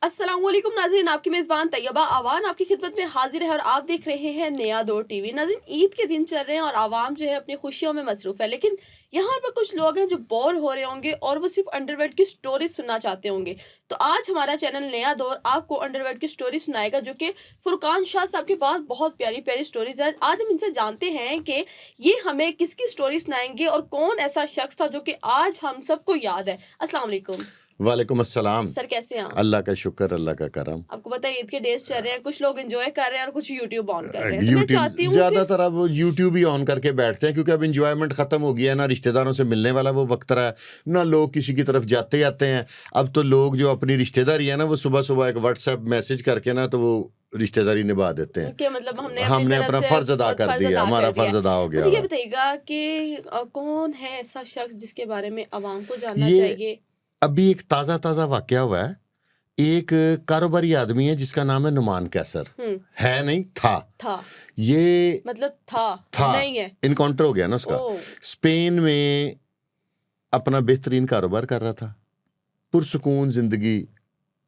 अस्सलामुअलैकुम नाज़रीन, आपकी मेज़बान तैयबा आवान आपकी खिदमत में हाजिर है और आप देख रहे हैं नया दौर टीवी। नाज़रीन, ईद के दिन चल रहे हैं और आवाम जो है अपनी खुशियों में मसरूफ़ है, लेकिन यहाँ पर कुछ लोग हैं जो बोर हो रहे होंगे और वो सिर्फ अंडरवर्ल्ड की स्टोरी सुनना चाहते होंगे। तो आज हमारा चैनल नया दौर आपको अंडरवर्ल्ड की स्टोरी सुनाएगा, जो कि फुरकान शाह साहब के पास बहुत प्यारी प्यारी स्टोरीज हैं। आज हम इनसे जानते हैं कि ये हमें किसकी स्टोरी सुनाएंगे और कौन ऐसा शख्स था जो कि आज हम सबको याद है। अस्सलाम वालेकुम। वालेकुम अस्सलाम। सर, कैसे हैं आप? अल्लाह का शुक्र, अल्लाह का करम। आपको पता है ईद के डेज चल रहे हैं, कुछ लोग एंजॉय कर रहे हैं और कुछ यूट्यूब ऑन कर रहे हैं। तो मैं चाहती यूट्यूब हूँ ज़्यादातर अब यूट्यूब ही ऑन करके बैठते हैं, क्योंकि अब इंजॉयमेंट ख़त्म हो गया है ना, रिश्तेदारों से मिलने वाला वो वक्त रहा है ना, लोग किसी की तरफ जाते आते हैं। अब तो लोग जो अपनी रिश्तेदारी है ना, वो सुबह सुबह एक व्हाट्सएप मैसेज करके ना, तो वो रिश्तेदारी निभा देते हैं कि मतलब हमने अपना फ़र्ज अदा कर दिया, हमारा फ़र्ज अदा हो गया। मुझे ये बताइएगा कि कौन है ऐसा शख्स जिसके बारे में आवाम को जानना ये चाहिए? अभी एक ताज़ा वाक़या हुआ है। एक कारोबारी आदमी है जिसका नाम है नुमान कैसर। है नहीं, था ये मतलब था नहीं है, इनकाउंटर हो गया ना उसका। स्पेन में अपना बेहतरीन कारोबार कर रहा था। पुरसुकून जिंदगी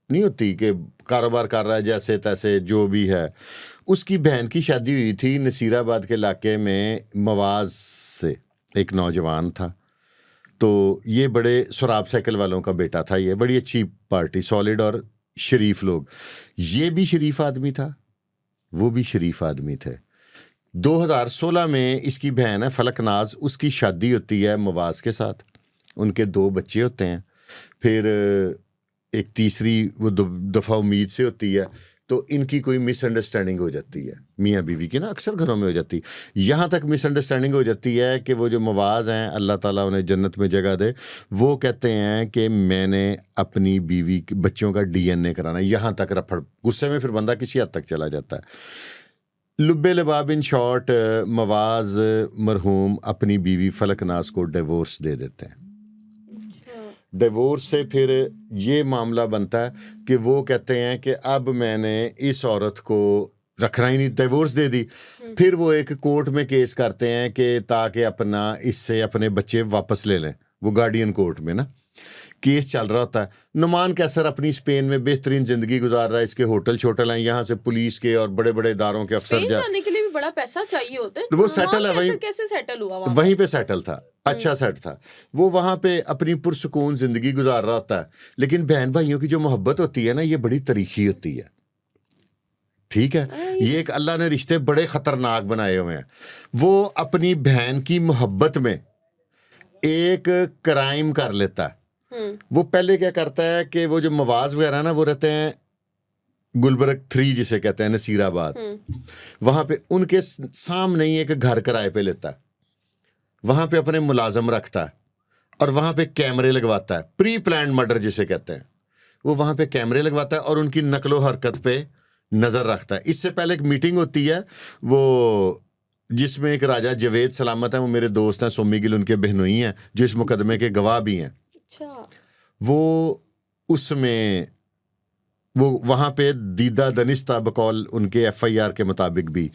नहीं होती कि कारोबार कर रहा है जैसे तैसे जो भी है। उसकी बहन की शादी हुई थी नसीराबाद के इलाके में मवाज से, एक नौजवान था। तो ये बड़े शराब साइकिल वालों का बेटा था। ये बड़ी अच्छी पार्टी, सॉलिड और शरीफ लोग। ये भी शरीफ आदमी था, वो भी शरीफ आदमी थे। 2016 में इसकी बहन है फलकनाज, उसकी शादी होती है मवाज के साथ। उनके 2 बच्चे होते हैं। फिर एक तीसरी वो दफ़ा उम्मीद से होती है। तो इनकी कोई मिसअंडरस्टैंडिंग हो जाती है, मियाँ बीवी की ना, अक्सर घरों में हो जाती है। यहाँ तक मिसअंडरस्टैंडिंग हो जाती है कि वो जो मवाज हैं, अल्लाह ताला उन्हें जन्नत में जगह दे, वो कहते हैं कि मैंने अपनी बीवी के बच्चों का DNA कराना। यहाँ तक रफड़, गुस्से में फिर बंदा किसी हद तक चला जाता है। लुब्बे लबाब, इन शॉर्ट, मवाज मरहूम अपनी बीवी फलकनाज को डिवोर्स दे देते हैं। डिवोर्स से फिर ये मामला बनता है कि वो कहते हैं कि अब मैंने इस औरत को रखना ही नहीं, डिवोर्स दे दी। फिर वो एक कोर्ट में केस करते हैं कि ताकि अपना इससे अपने बच्चे वापस ले लें। वो गार्डियन कोर्ट में ना केस चल रहा होता है। नुमान कैसर अपनी स्पेन में बेहतरीन जिंदगी गुजार रहा है। इसके होटल छोटल हैं, यहाँ से पुलिस के और बड़े बड़े इदारों के अफसर जाने के लिए भी बड़ा पैसा चाहिए होता है। वो सेटल है वहीं, कैसे सेटल हुआ? वहीं पे सेटल था, अच्छा सेट था। वो वहाँ पे अपनी पुरसुकून जिंदगी गुजार रहा होता है। लेकिन बहन भाइयों की जो मोहब्बत होती है ना, ये बड़ी तरीखी होती है। ठीक है, ये एक अल्लाह ने रिश्ते बड़े खतरनाक बनाए हुए हैं। वो अपनी बहन की मोहब्बत में एक क्राइम कर लेता है। वो पहले क्या करता है कि वो जो मवाज वगैरह ना, वो रहते हैं गुलबर्ग 3 जिसे कहते हैं, नसीराबाद। वहाँ पे उनके सामने ही एक घर किराए पे लेता है। वहाँ पे अपने मुलाजम रखता है और वहाँ पे कैमरे लगवाता है। प्री प्लान्ड मर्डर जिसे कहते हैं, वो वहाँ पे कैमरे लगवाता है और उनकी नकलो हरकत पे नज़र रखता है। इससे पहले एक मीटिंग होती है वो, जिसमें एक राजा जवेद सलामत है, वो मेरे दोस्त हैं, सोमी गिल उनके बहनोई हैं, जो इस मुकदमे के गवाह भी हैं। वो उसमें वो वहाँ पे दीदा दनिस्ता बकौल उनके FIR के मुताबिक भी,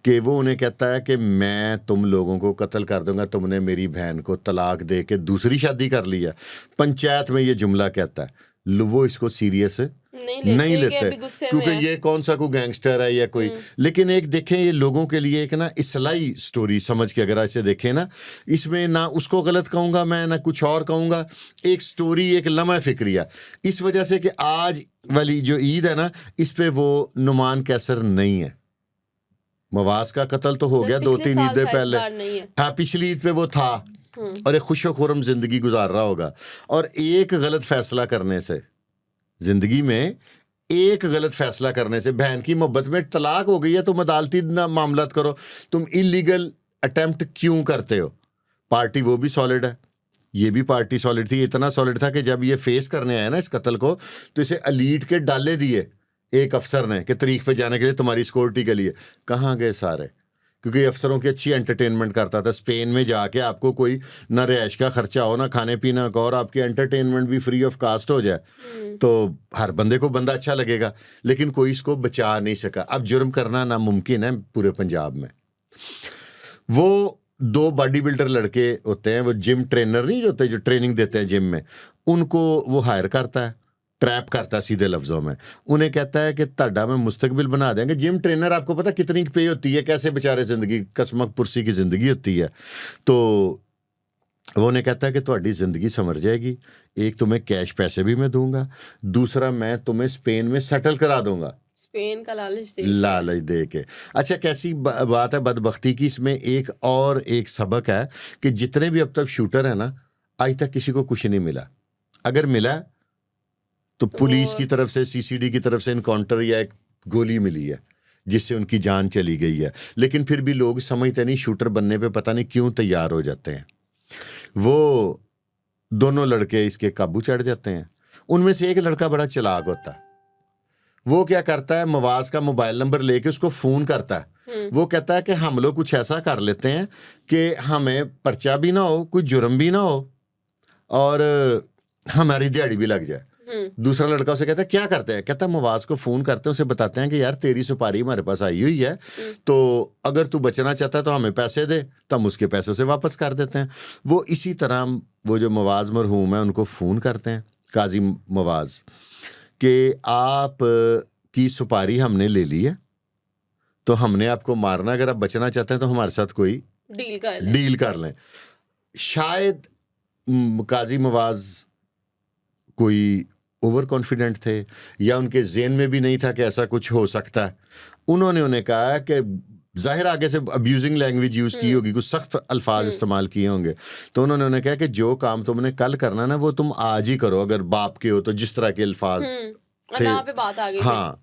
कि वो उन्हें कहता है कि मैं तुम लोगों को कत्ल कर दूंगा, तुमने मेरी बहन को तलाक दे के दूसरी शादी कर ली है। पंचायत में ये जुमला कहता है। वो इसको सीरियस नहीं लेते क्योंकि ये कौन सा कोई गैंगस्टर है या कोई। लेकिन एक देखें, ये लोगों के लिए एक ना इस्लाही स्टोरी समझ के अगर ऐसे देखें ना, इसमें ना उसको गलत कहूँगा मैं, ना कुछ और कहूँगा। एक स्टोरी, एक लम्हा फिक्रिया। इस वजह से कि आज वाली जो ईद है ना, इस पे वो नुमान कैसर नहीं है। मवाज का कत्ल तो हो गया 2-3 ईदें पहले। हाँ, पिछली ईद पे वो था और एक खुशो खुरम जिंदगी गुजार रहा होगा। और एक गलत फैसला करने से, जिंदगी में एक गलत फैसला करने से, बहन की मोहब्बत में तलाक हो गई है, तुम अदालती ना मामलात करो, तुम इलीगल अटेम्प्ट क्यों करते हो? पार्टी वो भी सॉलिड है, ये भी पार्टी सॉलिड थी। इतना सॉलिड था कि जब ये फेस करने आया ना इस कत्ल को, तो इसे अलीट के डाले दिए एक अफसर ने कि तारीख पे जाने के लिए तुम्हारी सिक्योरिटी के लिए। कहाँ गए सारे? क्योंकि अफसरों की अच्छी एंटरटेनमेंट करता था। स्पेन में जाके आपको कोई ना रिहाइश का खर्चा हो, ना खाने पीना का, और आपकी एंटरटेनमेंट भी फ्री ऑफ कास्ट हो जाए, तो हर बंदे को बंदा अच्छा लगेगा। लेकिन कोई इसको बचा नहीं सका। अब जुर्म करना नामुमकिन है पूरे पंजाब में। वो 2 बॉडी बिल्डर लड़के होते हैं, वो जिम ट्रेनर नहीं होते जो ट्रेनिंग देते हैं जिम में, उनको वो हायर करता है ट्रैप करता है सीधे लफ्जों में। उन्हें कहता है कि ਤੁਹਾਡਾ मैं मुस्तकबिल बना देंगे। जिम ट्रेनर आपको पता कितनी पे होती है, कैसे बेचारे जिंदगी कसमक पुरसी की जिंदगी होती है। तो वो उन्हें कहता है कि ਤੁਹਾਡੀ जिंदगी संवर जाएगी, एक तुम्हें कैश पैसे भी मैं दूंगा, दूसरा मैं तुम्हें स्पेन में सेटल करा दूंगा, स्पेन का लालच दे के। अच्छा कैसी बात है बदबख्ती की, इसमें एक और एक सबक है कि जितने भी अब तक शूटर है ना, आज तक किसी को कुछ नहीं मिला। अगर मिला तो पुलिस की तरफ से, सीसीडी की तरफ से इनकाउंटर या एक गोली मिली है जिससे उनकी जान चली गई है। लेकिन फिर भी लोग समझते नहीं, शूटर बनने पे पता नहीं क्यों तैयार हो जाते हैं। वो दोनों लड़के इसके काबू चढ़ जाते हैं। उनमें से एक लड़का बड़ा चालाक होता है। वो क्या करता है, मवाज का मोबाइल नंबर लेके उसको फोन करता है। वो कहता है कि हम लोग कुछ ऐसा कर लेते हैं कि हमें पर्चा भी ना हो, कोई जुर्म भी ना हो और हमारी दिहाड़ी भी लग जाए। दूसरा लड़का उसे कहता है क्या करते हैं, कहता है मवाज को फोन करते हैं, उसे बताते हैं कि यार तेरी सुपारी हमारे पास आई हुई है, तो अगर तू बचना चाहता है तो हमें पैसे दे, तो हम उसके पैसों से वापस कर देते हैं। वो इसी तरह वो जो मवाज मरहूम है उनको फ़ोन करते हैं, काजी मवाज, कि आप की सुपारी हमने ले ली है, तो हमने आपको मारना, अगर आप बचना चाहते हैं तो हमारे साथ कोई डील कर लें। शायद काजी मवाज कोई ओवर कॉन्फिडेंट थे या उनके ज़हन में भी नहीं था कि ऐसा कुछ हो सकता है। उन्होंने उन्हें कहा कि जाहिर आगे से अब्यूजिंग लैंग्वेज यूज़ की होगी, कुछ सख्त अल्फाज इस्तेमाल किए होंगे। तो उन्होंने उन्हें कहा कि जो काम तुमने कल करना ना वो तुम आज ही करो, अगर बाप के हो तो, जिस तरह के अल्फाज थे। पे बात आ गई। हाँ,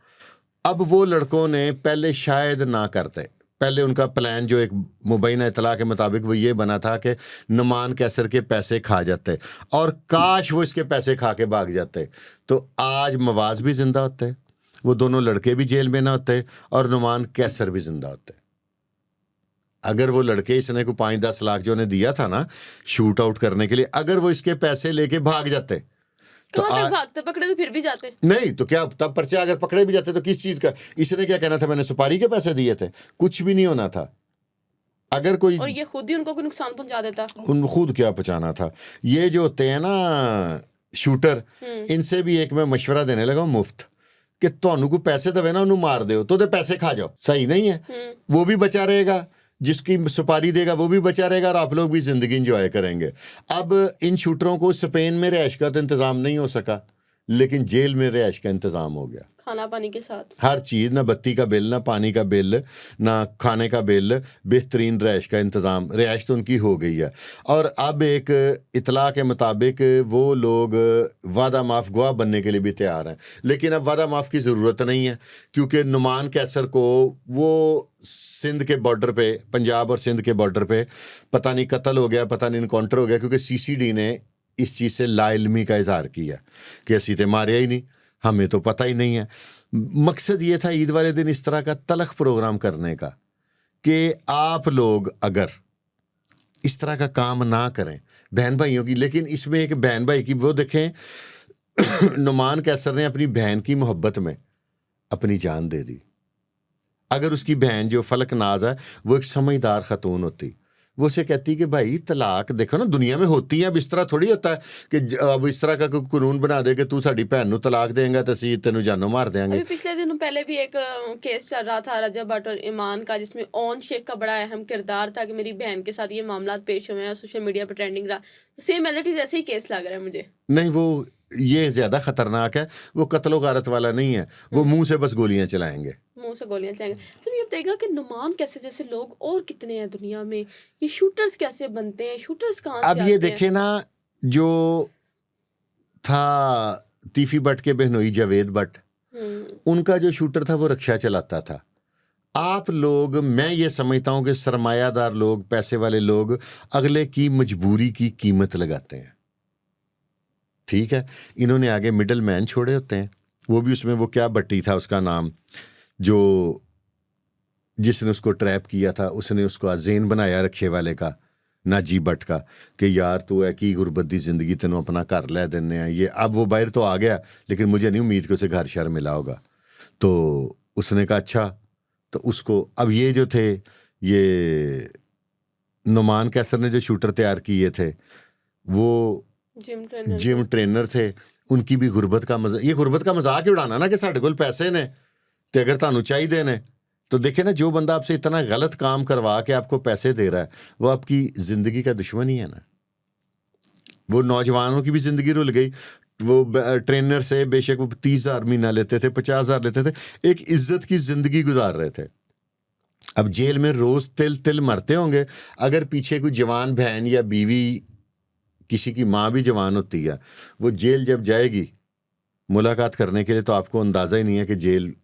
अब वो लड़कों ने पहले शायद ना करते। पहले उनका प्लान जो एक मुबैना इतला के मुताबिक वो ये बना था कि नुमान कैसर के पैसे खा जाते, और काश वो इसके पैसे खा के भाग जाते तो आज मवाज भी जिंदा होते, वो दोनों लड़के भी जेल में ना होते और नुमान कैसर भी जिंदा होते। अगर वो लड़के, इसने को 5-10 लाख जो ने दिया था ना शूट आउट करने के लिए, अगर वो इसके पैसे लेके भाग जाते तो भागते, पकड़े तो फिर भी जाते नहीं, तो क्या तब पर्चा अगर पकड़े भी जाते तो किस चीज का, इसने क्या कहना था मैंने सुपारी के पैसे दिए थे, कुछ भी नहीं होना था। अगर कोई, और ये खुद ही उनको कोई नुकसान पहुंचा देता, उन खुद क्या पहुंचाना था। ये जो होते हैं ना शूटर, इनसे भी एक मैं मशवरा देने लगा मुफ्त, कि ਤੁਹਾਨੂੰ को पैसे दवे ना उन्होंने मार दो तो पैसे खा जाओ, सही नहीं है। वो भी बचा रहेगा, जिसकी सुपारी देगा वो भी बचा रहेगा, और आप लोग भी जिंदगी इंजॉय करेंगे। अब इन शूटरों को स्पेन में रिहाइश का तो इंतज़ाम नहीं हो सका, लेकिन जेल में रिहाइश का इंतज़ाम हो गया, खाना पानी के साथ हर चीज़, ना बत्ती का बिल, ना पानी का बिल, ना खाने का बिल, बेहतरीन रिहाइश का इंतज़ाम। रिहाइश तो उनकी हो गई है। और अब एक इतला के मुताबिक वो लोग वादा माफ़ गवाह बनने के लिए भी तैयार हैं, लेकिन अब वादा माफ़ की ज़रूरत नहीं है, क्योंकि नुमान कैसर को वो सिंध के बॉर्डर पे, पंजाब और सिंध के बॉर्डर पे पता नहीं कत्ल हो गया, पता नहीं इनकाउंटर हो गया, क्योंकि सीसीडी ने इस चीज़ से लाइल्मी का इजहार किया कि असी तो मारे ही नहीं, हमें तो पता ही नहीं है। मकसद ये था ईद वाले दिन इस तरह का तलख प्रोग्राम करने का कि आप लोग अगर इस तरह का काम ना करें बहन भाइयों की। लेकिन इसमें एक बहन भाई की, वो देखें नुमान कैसर ने अपनी बहन की मोहब्बत में अपनी जान दे दी। अगर उसकी बहन जो फलक नाज है वो एक समझदार खतून होती, वो उसे कहती कि भाई तलाक देखो ना दुनिया में होती है, अब इस तरह थोड़ी होता है कि अब इस तरह का कोई कानून बना दे कि तू साड़ी भैन नूं तलाक देंगा तो असीं तेनू जानों मार देंगे। अभी पिछले दिनों पहले भी एक केस चल रहा था रजब भट्ट और ईमान का, जिसमें ओन शेख का बड़ा अहम किरदार था कि मेरी बहन के साथ ये मामला पेश हुए हैं और सोशल मीडिया पर ट्रेंडिंग रहा। सेम एज इट इज ऐसे ही केस लग रहा है मुझे। नहीं, वो ये ज्यादा खतरनाक है, वो कत्लो गारत वाला नहीं है, वो मुंह से बस गोलियां चलाएंगे, मुंह से गोलियां चलाएंगे। तो ये बताइएगा कि नुमान कैसे जैसे लोग और कितने हैं दुनिया में, ये शूटर्स कैसे बनते हैं, शूटर्स कहाँ से आते हैं? अब ये देखे ना, जो था तीफी भट्ट के बहनोई जावेद भट्ट, उनका जो शूटर था वो रिक्शा चलाता था। आप लोग, मैं ये समझता हूं कि सरमायादार लोग, पैसे वाले लोग अगले की मजबूरी की कीमत लगाते हैं, ठीक है। इन्होंने आगे मिडल मैन छोड़े होते हैं, वो भी उसमें वो क्या भट्टी था उसका नाम, जो जिसने उसको ट्रैप किया था, उसने उसको अजेन बनाया रक्षे वाले का, नाजी भट्ट का, कि यार तू है की गुरबत दी जिंदगी, तेनों अपना घर लै देने हैं ये। अब वो बाहर तो आ गया, लेकिन मुझे नहीं उम्मीद कि उसे घर शहर मिला होगा। तो उसने कहा अच्छा, तो उसको, अब ये जो थे, ये नुमान कैसर ने जो शूटर तैयार किए थे वो जिम ट्रेनर थे, उनकी भी गुरबत का मजाक, ये गुरबत का मजाक ही उड़ाना ना कि साढ़े कोल पैसे ने तो अगर तुहानू चाहिए ने, तो देखे ना जो बंदा आपसे इतना गलत काम करवा के आपको पैसे दे रहा है वो आपकी जिंदगी का दुश्मन ही है ना। वो नौजवानों की भी जिंदगी रुल गई, वो ट्रेनर से बेशक वो 30,000 महीना लेते थे, 50,000 लेते थे, एक इज्जत की जिंदगी गुजार रहे थे। अब जेल में रोज तिल तिल मरते होंगे, अगर पीछे कोई जवान बहन या बीवी, किसी की माँ भी जवान होती है, वो जेल जब जाएगी मुलाकात करने के लिए, तो आपको अंदाजा ही नहीं है कि जेल,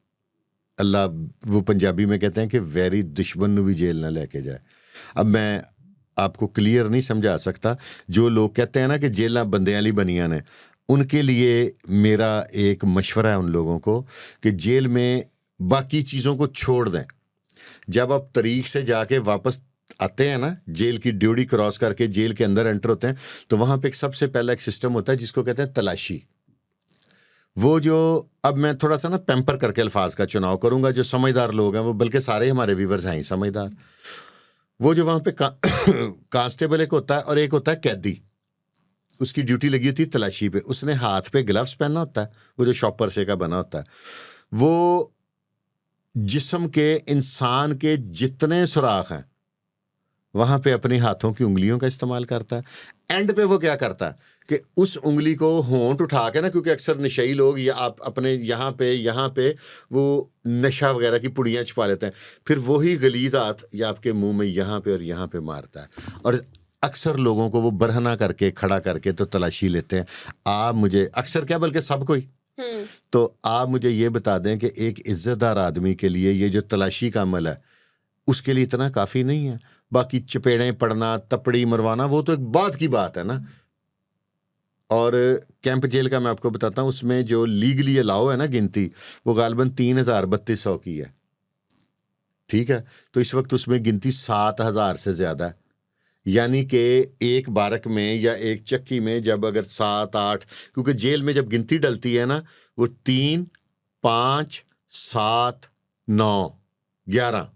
अल्लाह, वो पंजाबी में कहते हैं कि वैरी दुश्मन भी जेल ना लेके जाए। अब मैं आपको क्लियर नहीं समझा सकता, जो लोग कहते हैं ना कि जेलां बंदियां ली बनियां ने, उनके लिए मेरा एक मशवरा है उन लोगों को कि जेल में बाकी चीज़ों को छोड़ दें। जब आप तरीक से जाके वापस आते हैं ना, जेल की ड्यूटी क्रॉस करके जेल के अंदर एंटर होते हैं, तो वहाँ पे एक सबसे पहला एक सिस्टम होता है जिसको कहते हैं तलाशी। वो जो, अब मैं थोड़ा सा ना पैम्पर करके अल्फाज का चुनाव करूंगा, जो समझदार लोग हैं वो, बल्कि सारे हमारे व्यूवर्स हैं ही समझदार, वो जो वहाँ पे कांस्टेबल एक होता है और एक होता है कैदी, उसकी ड्यूटी लगी होती है तलाशी पे। उसने हाथ पे ग्लव्स पहनना होता है, वो जो शॉपर से का बना होता है, वो जिस्म के इंसान के जितने सुराख हैं वहाँ पे अपने हाथों की उंगलियों का इस्तेमाल करता है। एंड पे वो क्या करता है कि उस उंगली को होंठ उठा के ना, क्योंकि अक्सर नशई लोग या आप अपने यहाँ पे वो नशा वगैरह की पुड़ियाँ छुपा लेते हैं, फिर वही गलीज हाथ या आपके मुंह में यहाँ पे और यहाँ पे मारता है, और अक्सर लोगों को वो बरहना करके खड़ा करके तो तलाशी लेते हैं। आप मुझे अक्सर क्या, बल्कि सब कोई, तो आप मुझे ये बता दें कि एक इज्जतदार आदमी के लिए ये जो तलाशी का अमल है उसके लिए इतना काफ़ी नहीं है। बाकी चपेड़ें पड़ना, तपड़ी मरवाना, वो तो एक बाद की बात है ना। और कैंप जेल का मैं आपको बताता हूँ, उसमें जो लीगली अलाउ है ना गिनती, वो गालबन 3,3200 की है, ठीक है। तो इस वक्त उसमें गिनती 7,000 से ज़्यादा है, यानी कि एक बारक में या एक चक्की में जब अगर 7-8, क्योंकि जेल में जब गिनती डलती है ना, वो 3, 5, 7, 9, 11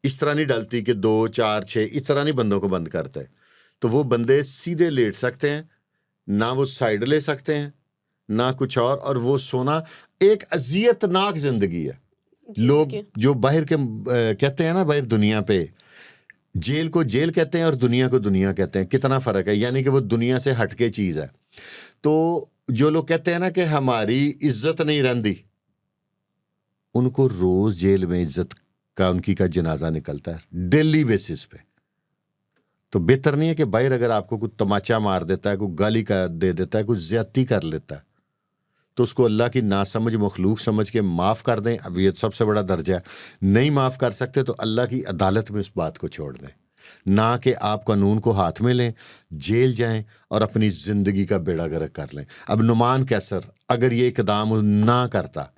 इस तरह नहीं डलती कि 2, 4, 6 इस तरह नहीं बंदों को बंद करते। तो वो बंदे सीधे लेट सकते हैं ना, वो साइड ले सकते हैं ना कुछ और वो सोना एक अजियतनाक जिंदगी है। लोग जो बाहर के कहते हैं ना, बाहर दुनिया पे जेल को जेल कहते हैं और दुनिया को दुनिया कहते हैं, कितना फ़र्क है, यानी कि वो दुनिया से हटके चीज़ है। तो जो लोग कहते हैं ना कि हमारी इज्जत नहीं रहती, उनको रोज़ जेल में इज्जत का उनकी का जनाजा निकलता है डेली बेसिस पे। तो बेहतर नहीं है कि बाहर अगर आपको कुछ तमाचा मार देता है, कोई गाली का दे देता है, कुछ ज्यादती कर लेता है, तो उसको अल्लाह की नासमझ मखलूक समझ के माफ़ कर दें। अब ये सबसे बड़ा दर्जा है। नहीं माफ़ कर सकते तो अल्लाह की अदालत में उस बात को छोड़ दें, ना कि आप कानून को हाथ में लें, जेल जाएं और अपनी ज़िंदगी का बेड़ा गर्क कर लें। अब नुमान कैसर अगर ये इकदाम ना करता,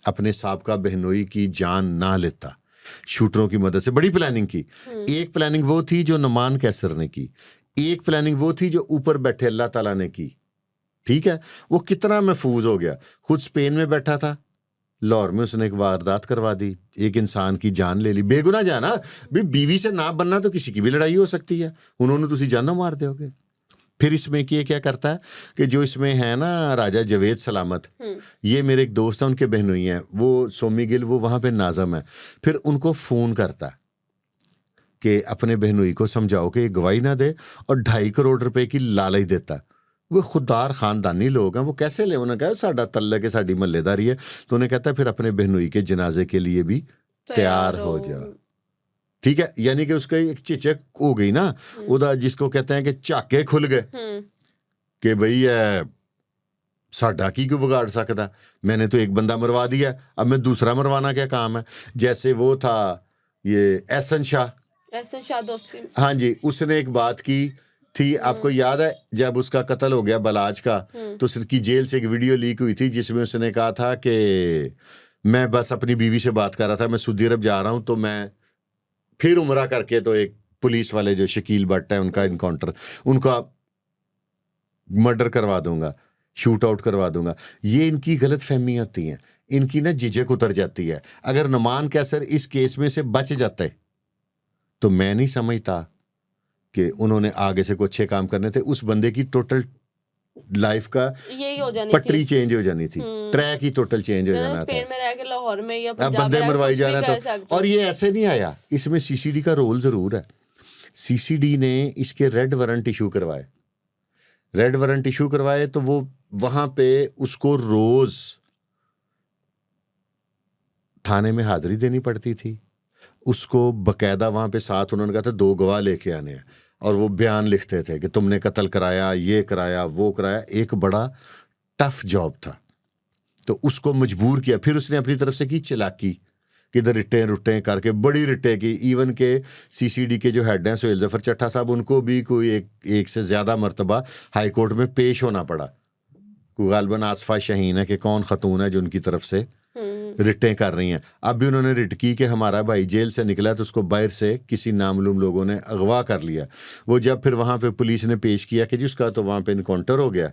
अपने साबका बहनोई की जान ना लेता, शूटरों की मदद से बड़ी प्लानिंग की। एक प्लानिंग वो थी जो नुमान कैसर ने की, एक प्लानिंग वो थी जो ऊपर बैठे अल्लाह ताला ने की, ठीक है। वो कितना महफूज हो गया। खुद स्पेन में बैठा था, लाहौर में उसने एक वारदात करवा दी, एक इंसान की जान ले ली, बेगुनाह जान। भी बीवी से ना बनना तो किसी की भी लड़ाई हो सकती है, उन्होंने तुसी जाना मार दोगे। फिर इसमें कि क्या करता है कि जो इसमें है ना राजा जवेद सलामत, ये मेरे एक दोस्त हैं, उनके बहनोई हैं, वो सोमी गिल, वो वहाँ पे नाज़म है। फिर उनको फ़ोन करता कि अपने बहनोई को समझाओ कि ये गवाही ना दे, और 2.5 करोड़ रुपए की लालच देता। वो खुददार ख़ानदानी लोग हैं, वो कैसे ले, उन्होंने कहा साडा तल्लक है, साड़ी महल्लेदारी है। तो उन्हें कहता है फिर अपने बहनोई के जनाजे के लिए भी तैयार हो जाओ, ठीक है। यानी कि उसका एक चिचक हो गई ना, उदा जिसको कहते हैं कि झाके खुल गए कि भाई साडा की क्यों बिगाड़ सकता, मैंने तो एक बंदा मरवा दिया, अब मैं दूसरा मरवाना क्या काम है। जैसे वो था ये एहसन शाह दोस्ती, हाँ जी, उसने एक बात की थी, आपको याद है जब उसका कत्ल हो गया बलाज का, तो उसकी जेल से एक वीडियो लीक हुई थी जिसमें उसने कहा था कि मैं बस अपनी बीवी से बात कर रहा था, मैं सऊदी अरब जा रहा हूं, तो मैं फिर उम्रा करके तो एक पुलिस वाले जो शकील भट्ट है उनका इनकाउंटर, उनका मर्डर करवा दूंगा, शूट आउट करवा दूंगा। ये इनकी गलत फहमी होती हैं, इनकी ना झिझक उतर जाती है। अगर नुमान कैसर इस केस में से बच जाता है तो मैं नहीं समझता कि उन्होंने आगे से कुछ अच्छे काम करने थे। उस बंदे की टोटल लाइफ का यही हो जानी पटरी थी। चेंज हो जानी थी, ट्रैक ही टोटल चेंज हो जाना था। स्पेन में रह के लाहौर में या अब पंजाब में बंदे रह के मरवाई कुछ जा भी रहे कर हैं तो, सकते और हो। ये ऐसे नहीं आया, इसमें सीसीडी का रोल जरूर है। सीसीडी ने इसके रेड वारंट इशू करवाए, रेड वारंट इशू करवाए तो वो वहां पे उसको रोज थाने में हाजिरी देनी पड़ती थी, उसको बकायदा वहां पे साथ उन्होंने कहा था 2 गवाह लेके आने हैं, और वो बयान लिखते थे कि तुमने कत्ल कराया, ये कराया, वो कराया। एक बड़ा टफ जॉब था, तो उसको मजबूर किया। फिर उसने अपनी तरफ से की चालाकी, किधर रिटें रुटें करके बड़ी रिटें की। इवन के सीसीडी के जो हेड हैं सुहेल जफर चट्टा साहब, उनको भी कोई एक से ज़्यादा मरतबा हाई कोर्ट में पेश होना पड़ा। कोई गालबन आसफा शाहीन है कि कौन खतून है जो उनकी तरफ से रिटें कर रही हैं। अब भी उन्होंने रिट की कि हमारा भाई जेल से निकला तो उसको बाहर से किसी नामालूम लोगों ने अगवा कर लिया। वो जब फिर वहाँ पे पुलिस ने पेश किया कि जिसका तो वहाँ पे इनकाउंटर हो गया,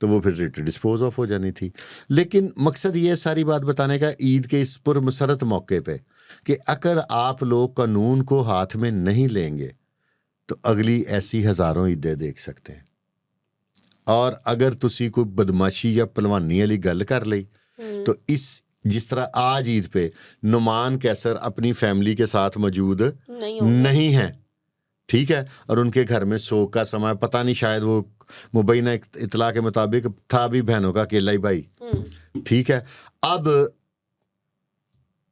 तो वो फिर रिट डिस्पोज ऑफ हो जानी थी। लेकिन मकसद ये सारी बात बताने का ईद के इस पुरमसरत मौके पे कि अगर आप लोग कानून को हाथ में नहीं लेंगे तो अगली ऐसी हज़ारों ईदें देख सकते हैं। और अगर तुसी कोई बदमाशी या पलवानी वाली गल कर ली तो जिस तरह आज ईद पे नुमान कैसर अपनी फैमिली के साथ मौजूद नहीं है, ठीक है, और उनके घर में सोग का समय, पता नहीं शायद वो मुबैना इतला के मुताबिक था भी बहनों का अकेला ही भाई, ठीक है। अब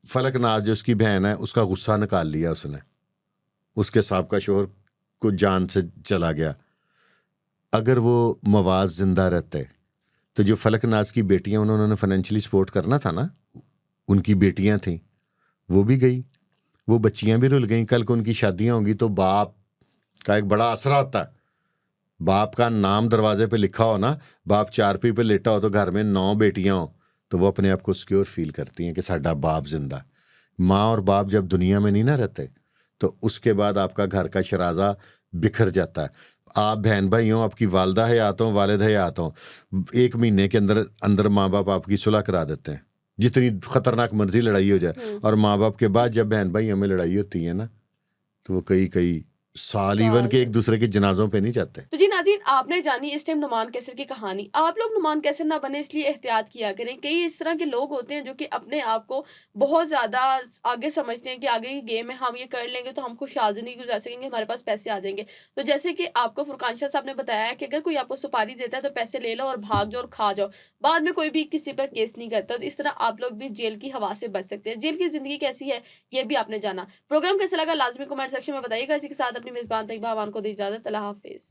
फलकनाज जो उसकी बहन है उसका गुस्सा निकाल लिया उसने, उसके साहब शोहर को जान से चला गया। अगर वो मवाज जिंदा रहते तो जो फलकनाज की बेटियां उन्होंने फाइनेंशियली सपोर्ट करना था ना, उनकी बेटियां थी, वो भी गई, वो बच्चियां भी रुल गई। कल को उनकी शादियां होंगी तो बाप का एक बड़ा असरा होता है। बाप का नाम दरवाजे पे लिखा हो ना, बाप चारपी पे लेटा हो तो घर में 9 बेटियां हो तो वो अपने आप को सिक्योर फील करती हैं कि साडा बाप जिंदा। माँ और बाप जब दुनिया में नहीं ना रहते तो उसके बाद आपका घर का शराजा बिखर जाता है। आप बहन भाई हो, आपकी वालदा हयात हो, वालिद हयात हो, 1 महीने के अंदर अंदर माँ बाप आपकी सुलह करा देते हैं, जितनी खतरनाक मर्जी लड़ाई हो जाए। और माँ बाप के बाद जब बहन भाइयों में लड़ाई होती है ना, तो वो कई साल इवन के एक दूसरे के जनाजों पे नहीं जाते। तो जी नाज़रीन, आपने जानी इस टाइम नुमान कैसर की कहानी। आप लोग नुमान कैसर ना बने इसलिए एहतियात किया करें। कई इस तरह के लोग होते हैं जो कि अपने आप को बहुत ज़्यादा आगे समझते हैं कि आगे की गेम है, हम ये कर लेंगे तो हम खुशहाल ज़िंदगी गुजार सकेंगे, हमारे पास पैसे आ जाएंगे। तो जैसे कि आपको फुरकान शाह साहब ने बताया है कि अगर कोई आपको सुपारी देता है तो पैसे ले लो और भाग जाओ और खा जाओ, बाद में कोई भी किसी पर केस नहीं करता। तो इस तरह आप लोग भी जेल की हवा से बच सकते हैं। जेल की ज़िंदगी कैसी है ये भी आपने जाना। प्रोग्राम कैसा लगा लाजमी कमेंट सेक्शन में बताइएगा। इसी के साथ अपनी मेज़बान तैयबा को दी इजाज़त। अल्लाह हाफिज़।